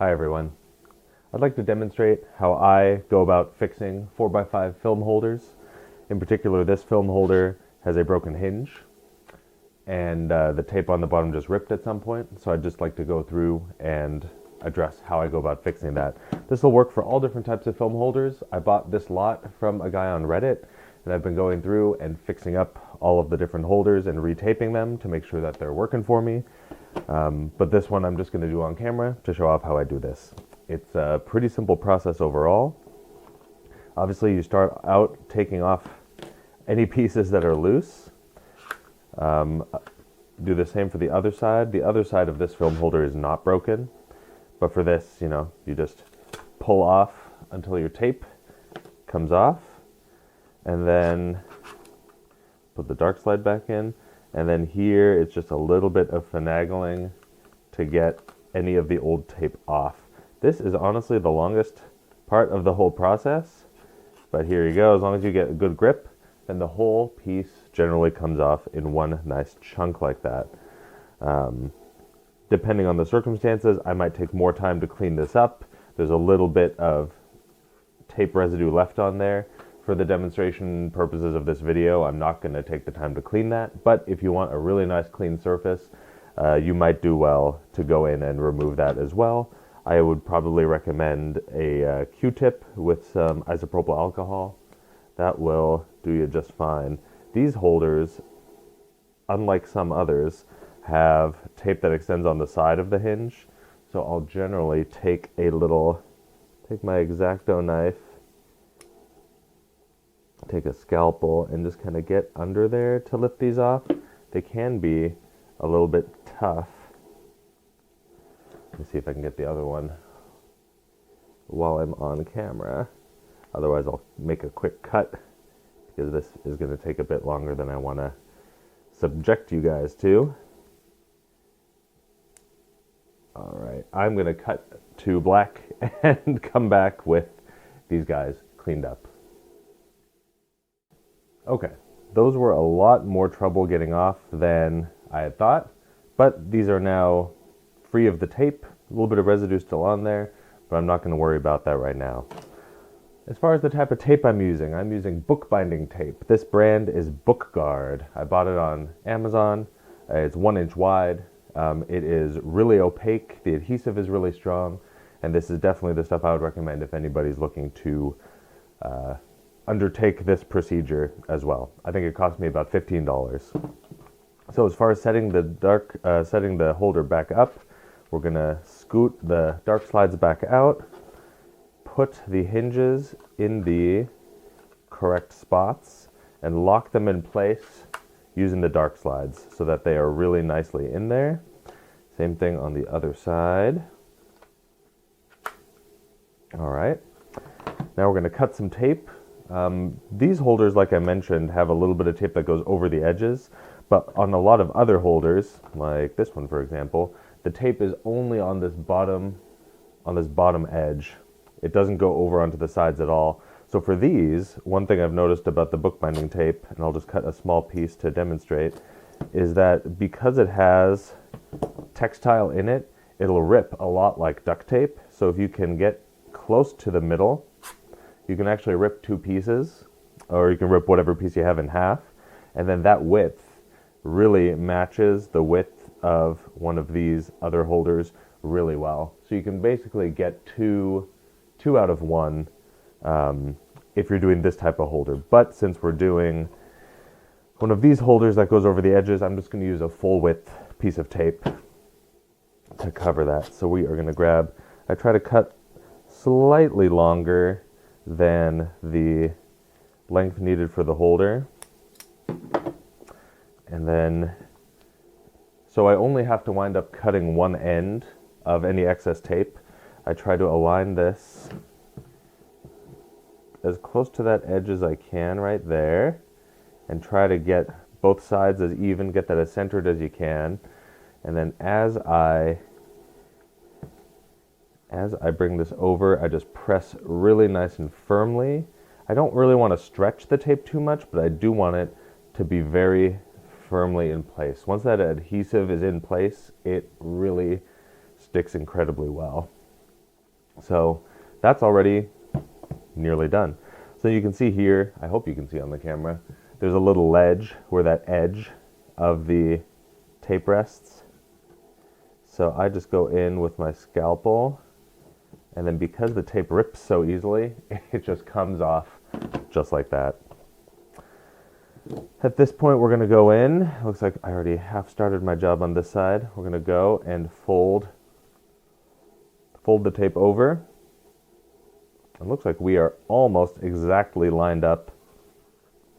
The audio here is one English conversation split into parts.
Hi everyone. I'd like to demonstrate how I go about fixing 4x5 film holders. In particular, this film holder has a broken hinge and the tape on the bottom just ripped at some point. So I'd just like to go through and address how I go about fixing that. This will work for all different types of film holders. I bought this lot from a guy on Reddit, and I've been going through and fixing up all of the different holders and retaping them to make sure that they're working for me. But this one I'm just going to do on camera to show off how I do this. It's a pretty simple process overall. Obviously, you start out taking off any pieces that are loose. Do the same for the other side. The other side of this film holder is not broken, but for this, you just pull off until your tape comes off, and then put the dark slide back in. And then here, it's just a little bit of finagling to get any of the old tape off. This is honestly the longest part of the whole process, but here you go. As long as you get a good grip, then the whole piece generally comes off in one nice chunk like that. Depending on the circumstances, I might take more time to clean this up. There's a little bit of tape residue left on there. For the demonstration purposes of this video, I'm not going to take the time to clean that, but if you want a really nice clean surface, you might do well to go in and remove that as well. I would probably recommend a Q-tip with some isopropyl alcohol. That will do you just fine. These holders, unlike some others, have tape that extends on the side of the hinge, so I'll generally take my X-Acto knife, take a scalpel, and just kind of get under there to lift these off. They can be a little bit tough. Let me see if I can get the other one while I'm on camera. Otherwise, I'll make a quick cut because this is going to take a bit longer than I want to subject you guys to. All right, I'm going to cut to black and come back with these guys cleaned up. Okay, those were a lot more trouble getting off than I had thought, but these are now free of the tape. A little bit of residue still on there, but I'm not going to worry about that right now. As far as the type of tape I'm using bookbinding tape. This brand is BookGuard. I bought it on Amazon. It's 1 inch wide. It is really opaque. The adhesive is really strong, and this is definitely the stuff I would recommend if anybody's looking to undertake this procedure as well. I think it cost me about $15. So as far as setting the holder back up, we're gonna scoot the dark slides back out, put the hinges in the correct spots, and lock them in place using the dark slides so that they are really nicely in there. Same thing on the other side. All right, now we're gonna cut some tape. These holders, like I mentioned, have a little bit of tape that goes over the edges, but on a lot of other holders, like this one for example, the tape is only on this bottom edge. It doesn't go over onto the sides at all. So for these, one thing I've noticed about the bookbinding tape, and I'll just cut a small piece to demonstrate, is that because it has textile in it, it'll rip a lot like duct tape. So if you can get close to the middle, you can actually rip two pieces, or you can rip whatever piece you have in half, and then that width really matches the width of one of these other holders really well. So you can basically get two out of one if you're doing this type of holder. But since we're doing one of these holders that goes over the edges, I'm just going to use a full width piece of tape to cover that. So we are going to I try to cut slightly longer than the length needed for the holder. And then, so I only have to wind up cutting one end of any excess tape. I try to align this as close to that edge as I can right there, and try to get both sides as even, get that as centered as you can. And then as I bring this over, I just press really nice and firmly. I don't really want to stretch the tape too much, but I do want it to be very firmly in place. Once that adhesive is in place, it really sticks incredibly well. So that's already nearly done. So you can see here, I hope you can see on the camera, there's a little ledge where that edge of the tape rests. So I just go in with my scalpel, and then because the tape rips so easily, it just comes off just like that. At this point, we're going to go in. Looks like I already half started my job on this side. We're going to go and fold the tape over. It looks like we are almost exactly lined up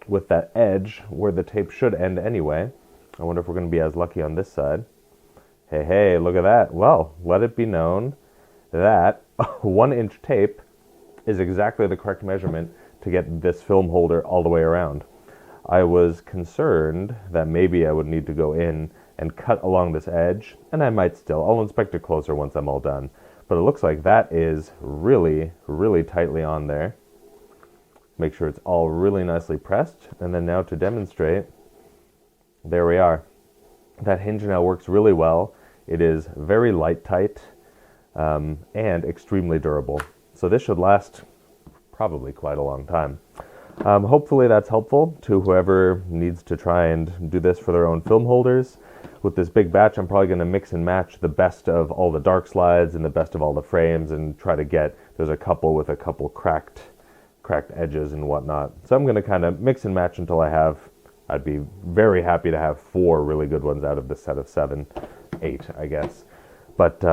with that edge where the tape should end anyway. I wonder if we're going to be as lucky on this side. Hey, look at that. Well, let it be known that 1-inch tape is exactly the correct measurement to get this film holder all the way around. I was concerned that maybe I would need to go in and cut along this edge, and I might still. I'll inspect it closer once I'm all done. But it looks like that is really, really tightly on there. Make sure it's all really nicely pressed. And then now to demonstrate, there we are. That hinge now works really well. It is very light tight and extremely durable. So this should last probably quite a long time. Hopefully that's helpful to whoever needs to try and do this for their own film holders. With this big batch, I'm probably going to mix and match the best of all the dark slides and the best of all the frames and try to get, there's a couple with a couple cracked edges and whatnot. So I'm going to kind of mix and match until I'd be very happy to have 4 really good ones out of the set of 7, 8, I guess. But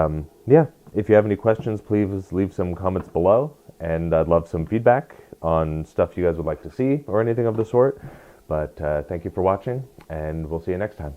yeah, if you have any questions, please leave some comments below, and I'd love some feedback on stuff you guys would like to see or anything of the sort. But thank you for watching, and we'll see you next time.